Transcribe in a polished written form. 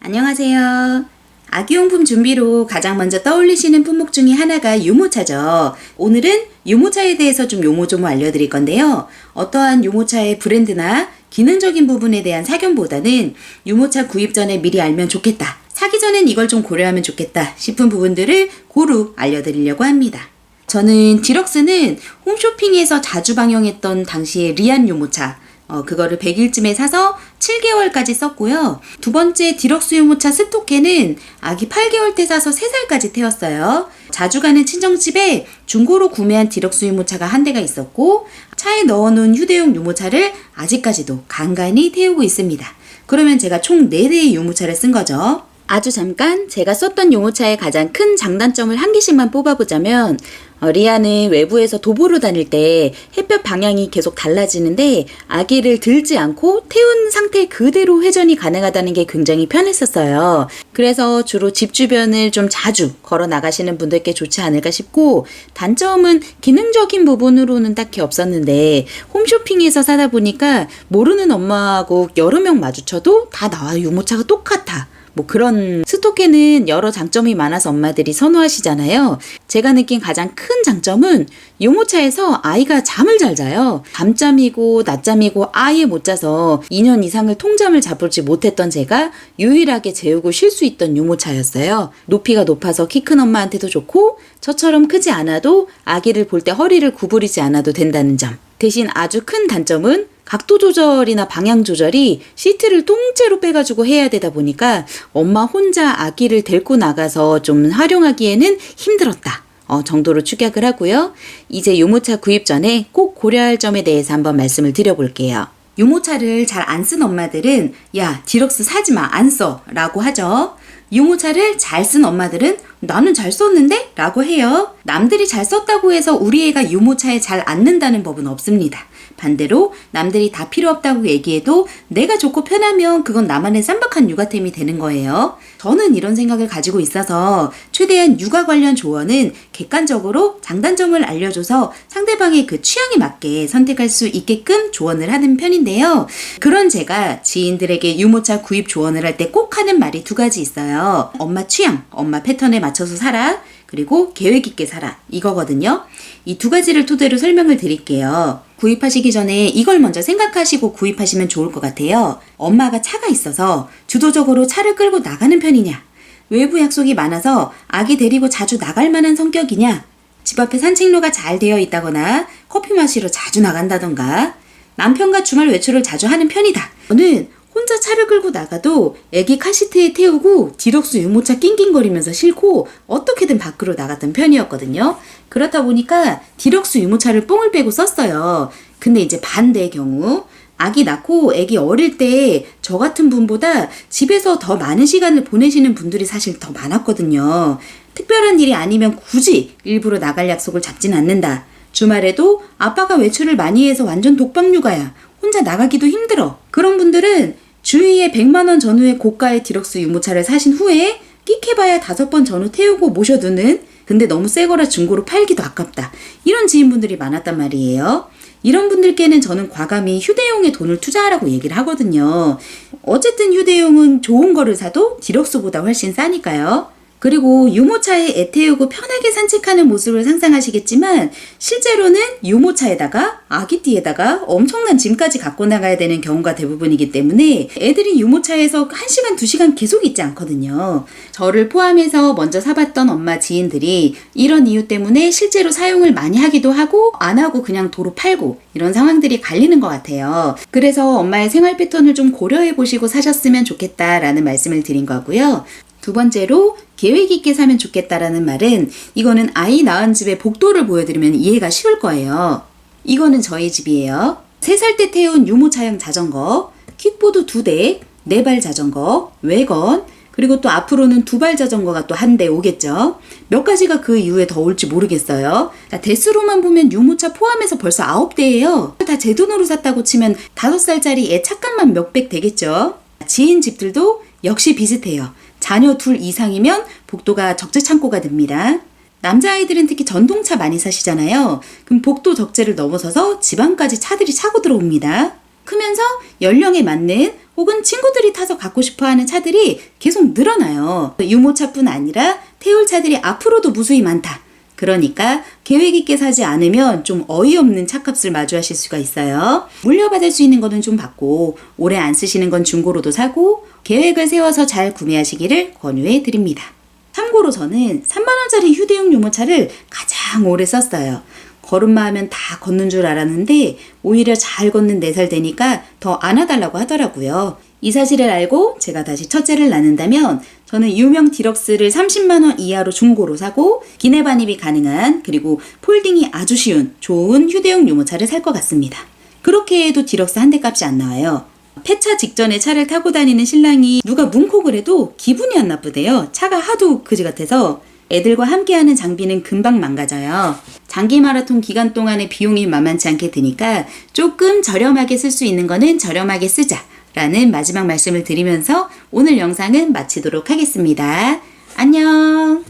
안녕하세요. 아기용품 준비로 가장 먼저 떠올리시는 품목 중에 하나가 유모차죠. 오늘은 유모차에 대해서 좀 요모조모 알려드릴 건데요. 어떠한 유모차의 브랜드나 기능적인 부분에 대한 사견보다는 유모차 구입 전에 미리 알면 좋겠다, 사기 전엔 이걸 좀 고려하면 좋겠다 싶은 부분들을 고루 알려드리려고 합니다. 저는 디럭스는 홈쇼핑에서 자주 방영했던 당시의 리안 유모차, 그거를 100일쯤에 사서 7개월까지 썼고요. 두 번째 디럭스 유모차 스토케는 아기 8개월 때 사서 3살까지 태웠어요. 자주 가는 친정집에 중고로 구매한 디럭스 유모차가 한 대가 있었고, 차에 넣어놓은 휴대용 유모차를 아직까지도 간간히 태우고 있습니다. 그러면 제가 총 4대의 유모차를 쓴 거죠. 아주 잠깐 제가 썼던 유모차의 가장 큰 장단점을 한 개씩만 뽑아보자면, 리아는 외부에서 도보로 다닐 때 햇볕 방향이 계속 달라지는데 아기를 들지 않고 태운 상태 그대로 회전이 가능하다는 게 굉장히 편했었어요. 그래서 주로 집 주변을 좀 자주 걸어 나가시는 분들께 좋지 않을까 싶고, 단점은 기능적인 부분으로는 딱히 없었는데 홈쇼핑에서 사다 보니까 모르는 엄마하고 여러 명 마주쳐도 다 나와 유모차가 똑같아. 그런 스토케는 여러 장점이 많아서 엄마들이 선호하시잖아요. 제가 느낀 가장 큰 장점은 유모차에서 아이가 잠을 잘 자요. 밤잠이고 낮잠이고 아예 못 자서 2년 이상을 통잠을 자보지 못했던 제가 유일하게 재우고 쉴 수 있던 유모차였어요. 높이가 높아서 키 큰 엄마한테도 좋고, 저처럼 크지 않아도 아기를 볼 때 허리를 구부리지 않아도 된다는 점. 대신 아주 큰 단점은 각도 조절이나 방향 조절이 시트를 통째로 빼가지고 해야 되다 보니까 엄마 혼자 아기를 데리고 나가서 좀 활용하기에는 힘들었다 정도로 축약을 하고요. 이제 유모차 구입 전에 꼭 고려할 점에 대해서 한번 말씀을 드려볼게요. 유모차를 잘 안 쓴 엄마들은 야, 디럭스 사지마, 안 써 라고 하죠. 유모차를 잘 쓴 엄마들은 나는 잘 썼는데? 라고 해요. 남들이 잘 썼다고 해서 우리 애가 유모차에 잘 앉는다는 법은 없습니다. 반대로 남들이 다 필요 없다고 얘기해도 내가 좋고 편하면 그건 나만의 쌈박한 육아템이 되는 거예요. 저는 이런 생각을 가지고 있어서 최대한 육아 관련 조언은 객관적으로 장단점을 알려줘서 상대방의 그 취향에 맞게 선택할 수 있게끔 조언을 하는 편인데요. 그런 제가 지인들에게 유모차 구입 조언을 할 때 꼭 하는 말이 2가지 있어요. 엄마 취향, 엄마 패턴에 맞춰서 살아. 그리고 계획 있게 살아. 이거거든요. 이 2가지를 토대로 설명을 드릴게요. 구입하시기 전에 이걸 먼저 생각하시고 구입하시면 좋을 것 같아요. 엄마가 차가 있어서 주도적으로 차를 끌고 나가는 편이냐? 외부 약속이 많아서 아기 데리고 자주 나갈 만한 성격이냐? 집 앞에 산책로가 잘 되어 있다거나 커피 마시러 자주 나간다던가, 남편과 주말 외출을 자주 하는 편이다. 저는 혼자 차를 끌고 나가도 애기 카시트에 태우고 디럭스 유모차 낑낑거리면서 싣고 어떻게든 밖으로 나갔던 편이었거든요. 그렇다 보니까 디럭스 유모차를 뽕을 빼고 썼어요. 근데 이제 반대의 경우, 아기 낳고 애기 어릴 때 저 같은 분보다 집에서 더 많은 시간을 보내시는 분들이 사실 더 많았거든요. 특별한 일이 아니면 굳이 일부러 나갈 약속을 잡진 않는다. 주말에도 아빠가 외출을 많이 해서 완전 독박 육아야. 혼자 나가기도 힘들어. 그런 분들은 주위에 100만원 전후의 고가의 디럭스 유모차를 사신 후에 끽해봐야 5번 전후 태우고 모셔두는, 근데 너무 새거라 중고로 팔기도 아깝다, 이런 지인분들이 많았단 말이에요. 이런 분들께는 저는 과감히 휴대용에 돈을 투자하라고 얘기를 하거든요. 어쨌든 휴대용은 좋은 거를 사도 디럭스보다 훨씬 싸니까요. 그리고 유모차에 애 태우고 편하게 산책하는 모습을 상상하시겠지만, 실제로는 유모차에다가 아기띠에다가 엄청난 짐까지 갖고 나가야 되는 경우가 대부분이기 때문에 애들이 유모차에서 1시간, 2시간 계속 있지 않거든요. 저를 포함해서 먼저 사봤던 엄마 지인들이 이런 이유 때문에 실제로 사용을 많이 하기도 하고 안 하고 그냥 도로 팔고, 이런 상황들이 갈리는 것 같아요. 그래서 엄마의 생활 패턴을 좀 고려해 보시고 사셨으면 좋겠다라는 말씀을 드린 거고요. 2번째로 계획 있게 사면 좋겠다라는 말은, 이거는 아이 낳은 집의 복도를 보여드리면 이해가 쉬울 거예요. 이거는 저희 집이에요. 3살 때 태운 유모차형 자전거, 킥보드 2대, 4발 자전거, 외건, 그리고 또 앞으로는 2발 자전거가 또 1대 오겠죠. 몇 가지가 그 이후에 더 올지 모르겠어요. 대수로만 보면 유모차 포함해서 벌써 9대예요. 다 제 돈으로 샀다고 치면 5살짜리 애 착값만 몇백 되겠죠. 지인 집들도 역시 비슷해요. 자녀 2 이상이면 복도가 적재창고가 됩니다. 남자아이들은 특히 전동차 많이 사시잖아요. 그럼 복도 적재를 넘어서서 집 안까지 차들이 차고 들어옵니다. 크면서 연령에 맞는 혹은 친구들이 타서 갖고 싶어하는 차들이 계속 늘어나요. 유모차뿐 아니라 태울차들이 앞으로도 무수히 많다. 그러니까 계획 있게 사지 않으면 좀 어이없는 차값을 마주하실 수가 있어요. 물려받을 수 있는 거는 좀 받고 오래 안 쓰시는 건 중고로도 사고 계획을 세워서 잘 구매하시기를 권유해 드립니다. 참고로 저는 3만원짜리 휴대용 유모차를 가장 오래 썼어요. 걸음마 하면 다 걷는 줄 알았는데 오히려 잘 걷는 4살 되니까 더 안아달라고 하더라고요. 이 사실을 알고 제가 다시 첫째를 낳는다면 저는 유명 디럭스를 30만원 이하로 중고로 사고 기내 반입이 가능한 그리고 폴딩이 아주 쉬운 좋은 휴대용 유모차를 살 것 같습니다. 그렇게 해도 디럭스 한 대 값이 안 나와요. 폐차 직전에 차를 타고 다니는 신랑이 누가 문콕을 해도 기분이 안 나쁘대요. 차가 하도 그지 같아서. 애들과 함께하는 장비는 금방 망가져요. 장기 마라톤 기간 동안의 비용이 만만치 않게 드니까 조금 저렴하게 쓸 수 있는 거는 저렴하게 쓰자 라는 마지막 말씀을 드리면서 오늘 영상은 마치도록 하겠습니다. 안녕.